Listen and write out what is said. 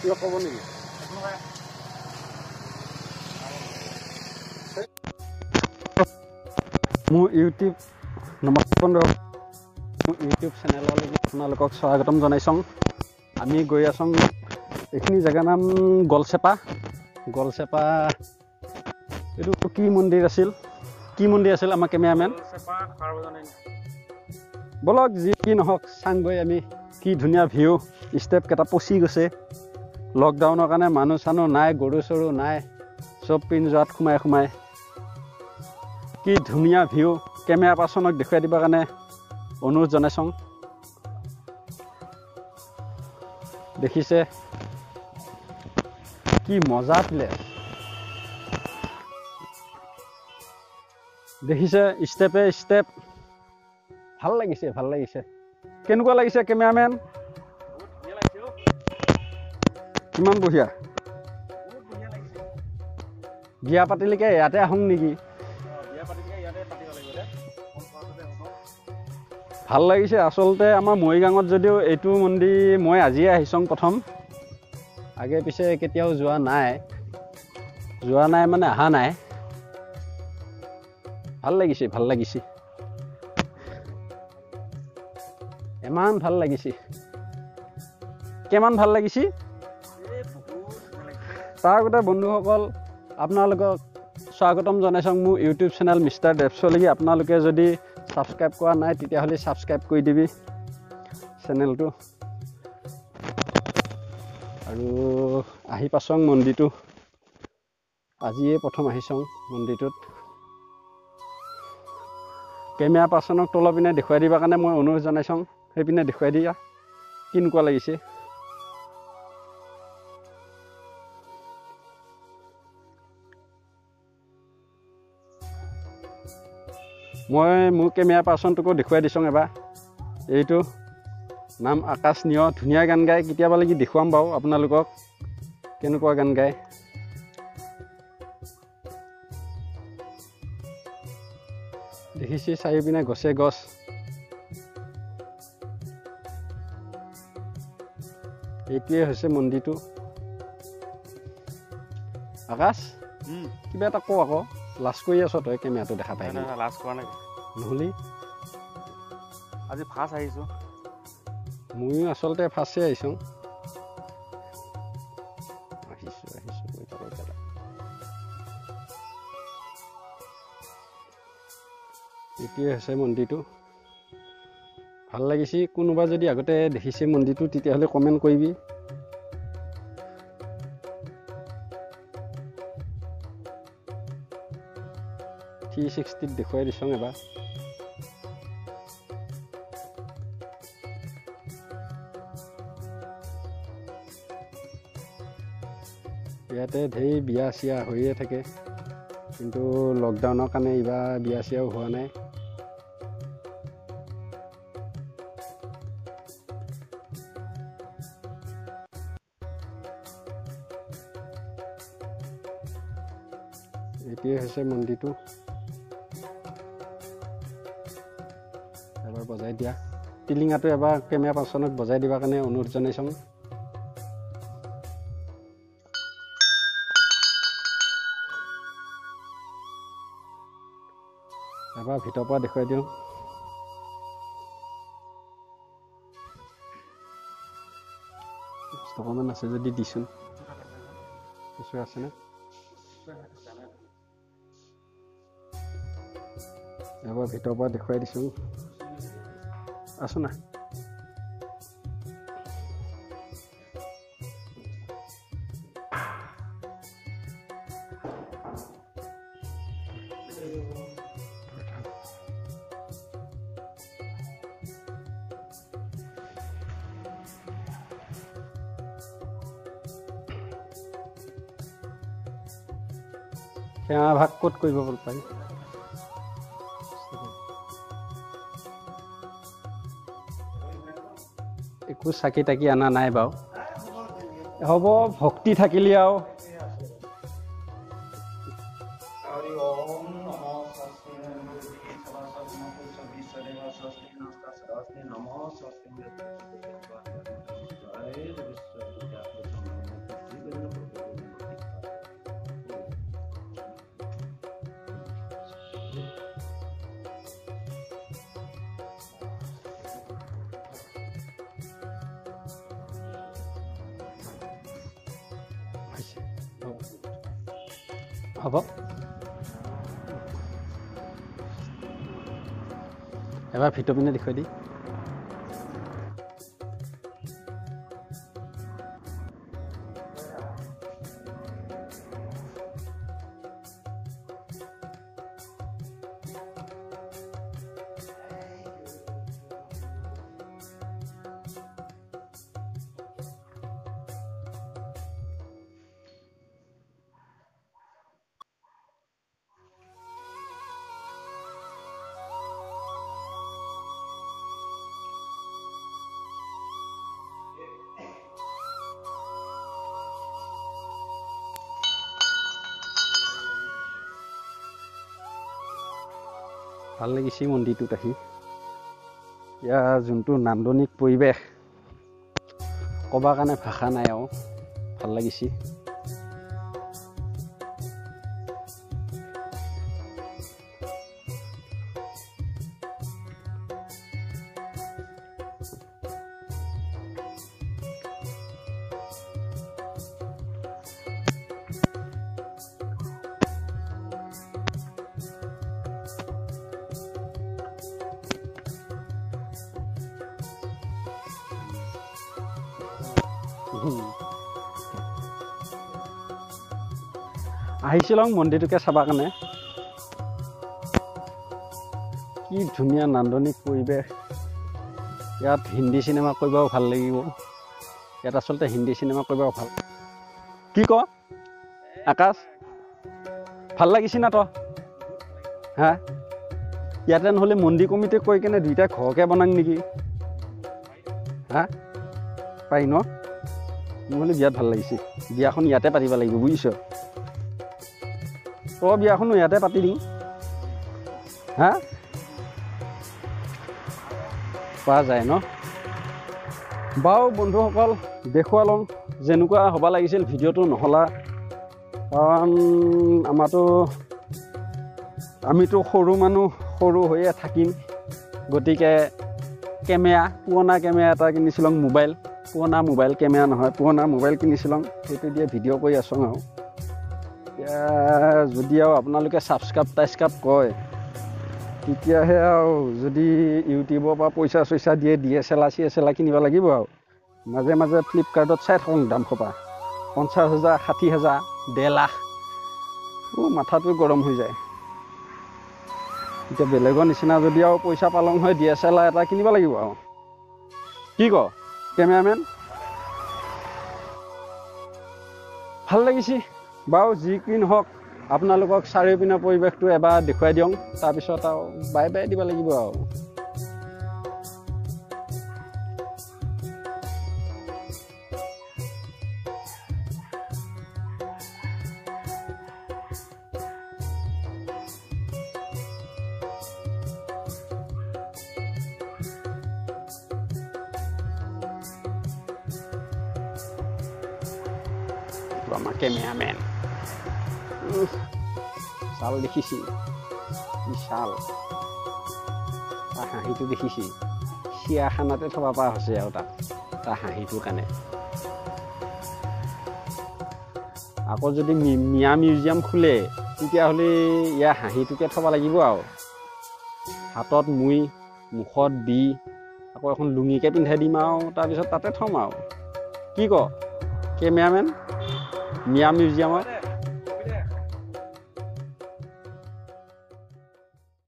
কিয় ক'ব নেকি মোৰ ইউটিউব নমস্কাৰ মোৰ ইউটিউব চেনেললৈকে আপোনালোকক স্বাগতম জনাইছোঁ আমি গৈ আছোঁ এইখিনি জেগাৰ নাম গলচেপা এইটো কি মন্দিৰ আছিল আমাৰ কেমেৰামেন বলক যি কি নহওক চাংগৈ আমি কি ধুনীয়া ভিউ ষ্টেপ কেইটা পচি গৈছে লকডাউনৰ কাৰণে মানুহ চানুহ নাই গৰু চৰু নাই চব পিঞ্জৰাত সোমাই কি ধুনীয়া ভিউ কেমেৰা পাৰ্চনক দেখুৱাই দিবৰ কাৰণে অনুৰোধ জনাইছোঁ দেখিছে কি মজা প্লেচ দেখিছে ষ্টেপে ষ্টেপ ভাল লাগিছে কেনেকুৱা লাগিছে কেমেৰামেন কিমান বঢ়িয়া বিয়া পাতিলেকে ইয়াতে আহোঁ নেকি ভাল লাগিছে আচলতে আমাৰ মৰিগাঁৱত যদিও এইটো মন্দিৰ মই আজিয়ে আহিছোঁ প্ৰথম আগে পিছে কেতিয়াও যোৱা নাই মানে অহা নাই ভাল লাগিছে ইমান ভাল লাগিছে কিমান ভাল লাগিছে তাৰ গোটেই বন্ধুসকল আপোনালোকক স্বাগতম জনাইছোঁ মোৰ ইউটিউব চেনেল মিষ্টাৰ দেৱচলিগি আপোনালোকে যদি সাবস্ক্ৰাইব কৰা নাই তেতিয়াহ'লে সাবস্ক্ৰাইব কৰি দিবি চেনেলটো আৰু আহি পাছং মন্দিৰটো আজিয়ে প্ৰথম আহিছোঁ মন্দিৰটোত কেমেৰা পাৰ্চনক তলৰ পিনে দেখুৱাই দিবৰ কাৰণে মই অনুৰোধ জনাইছোঁ সেইপিনে দেখুৱাই দিয়া কেনেকুৱা লাগিছে মই মোৰ কেমেৰা পাৰ্চনটোকো দেখুৱাই দিছোঁ এবাৰ এইটো নাম আকাশ নিয় ধুনীয়া গান গায় কেতিয়াবা লাগি দেখুৱাম বাৰু আপোনালোকক কেনেকুৱা গান গায় দেখিছে চাৰিওপিনে গছে গছ এইটোৱে হৈছে মন্দিৰটো আকাশ কিবা এটা কওঁ আকৌ লাজ কৰি আছ তই কেমেৰাটো দেখা পাই লাজ কৰা নাই নহ'লে আজি ফাৰ্ষ্ট আহিছোঁ ময়ো আচলতে ফাৰ্ষ্টে আহিছোঁ এইটোৱে হৈছে মন্দিৰটো ভাল লাগিছে কোনোবা যদি আগতে দেখিছে মন্দিৰটো তেতিয়াহ'লে কমেণ্ট কৰিবি থ্ৰী 360 দেখুৱাই দিছোঁ এবাৰ ইয়াতে ঢেৰ বিয়া চিয়া হৈয়ে থাকে কিন্তু লকডাউনৰ কাৰণে এইবাৰ বিয়া চিয়াও হোৱা নাই এইটোৱে হৈছে মন্দিৰটো এবাৰ বজাই দিয়া টিলিঙাটো এবাৰ কেমেৰা পাৰ্চনক বজাই দিবৰ কাৰণে অনুৰোধ জনাইছোঁ এবাৰ ভিতৰৰ পৰা দেখুৱাই দিওঁ অকণমান আছে যদি দিছোন কিছু আছেনে এবাৰ ভিতৰৰ পৰা দেখুৱাই দিছোঁ আছো না সেৱা ভাগ ক'ত কৰিব ভাল পাৰি একো চাকি তাকি আনা নাই বাৰু হ'ব ভক্তি থাকিলে আৰু হ'ব এবাৰ ভিতৰ পিনে দেখুৱাই দি ভাল লাগিছে মন্দিৰটোত আহি ইয়াৰ যোনটো নান্দনিক পৰিৱেশ ক'বৰ কাৰণে ভাষা নাই আৰু ভাল লাগিছে আহিছিলোঁ মন্দিৰটোকে চাবৰ কাৰণে কি ধুনীয়া নান্দনিক পৰিৱেশ ইয়াত হিন্দী চিনেমা কৰিবও ভাল লাগিব ইয়াত আচলতে হিন্দী চিনেমা কৰিবও ভাল কি ক আকাশ ভাল লাগিছে না তই হা ইয়াতে নহ'লে মন্দিৰ কমিটি কৈ কেনে দুইটা ঘৰকে বনাং নেকি হা পাৰি ন নহ'লে বিয়াত ভাল লাগিছে বিয়াখন ইয়াতে পাতিব লাগিব বুজিছ তই বিয়াখনো ইয়াতে পাতি দিম হা পোৱা যায় ন বাৰু বন্ধুসকল দেখুৱাই লওঁ যেনেকুৱা হ'ব লাগিছিল ভিডিঅ'টো নহ'লা কাৰণ আমিতো সৰু মানুহ সৰু হৈয়ে থাকিম গতিকে কেমেৰা পুৰণা কেমেৰা এটা কিনিছিলোঁ মোবাইল পুৰণা মোবাইল কেমেৰা নহয় পুৰণা মোবাইল কিনিছিলোঁ সেইটো দিয়ে ভিডিঅ' কৰি আছোঁ আৰু এতিয়া যদি আৰু আপোনালোকে ছাবস্ক্ৰাইব কয় তেতিয়াহে আৰু যদি ইউটিউবৰ পৰা পইচা চইচা দিয়ে DSLR কিনিব লাগিব আৰু মাজে মাজে ফ্লিপকাৰ্টত চাই থাকোঁ দাম সোপা 50,000 60,000 1.5 লাখ মাথাটো গৰম হৈ যায় এতিয়া বেলেগৰ নিচিনা যদি আৰু পইচা পালং হয় DSLR এটা কিনিব লাগিব আৰু কি ক কেমেৰামেন ভাল লাগিছে বাৰু যি কি নহওক আপোনালোকক চাৰিওপিনৰ পৰিৱেশটো এবাৰ দেখুৱাই দিওঁ তাৰপিছত আৰু বাই বাই দিব লাগিব আৰু আমাৰ কেমেৰামেন ছাল দেখিছি কি ছাল তাৰ হাঁহিটো দেখিছি চিৰিয়াখানাতে থব পৰা হৈছে আৰু তাৰ হাঁহিটোৰ কাৰণে আকৌ যদি মিয়া মিউজিয়াম খোলে তেতিয়াহ'লে ইয়াৰ হাঁহিটোকে থব লাগিব আৰু হাতত মুই মুখত দি আকৌ এখন লুঙিকে পিন্ধাই দিম আৰু তাৰপিছত তাতে থ'ম আৰু কি ক কেমেৰামেন মিয়া মিউজিয়ামত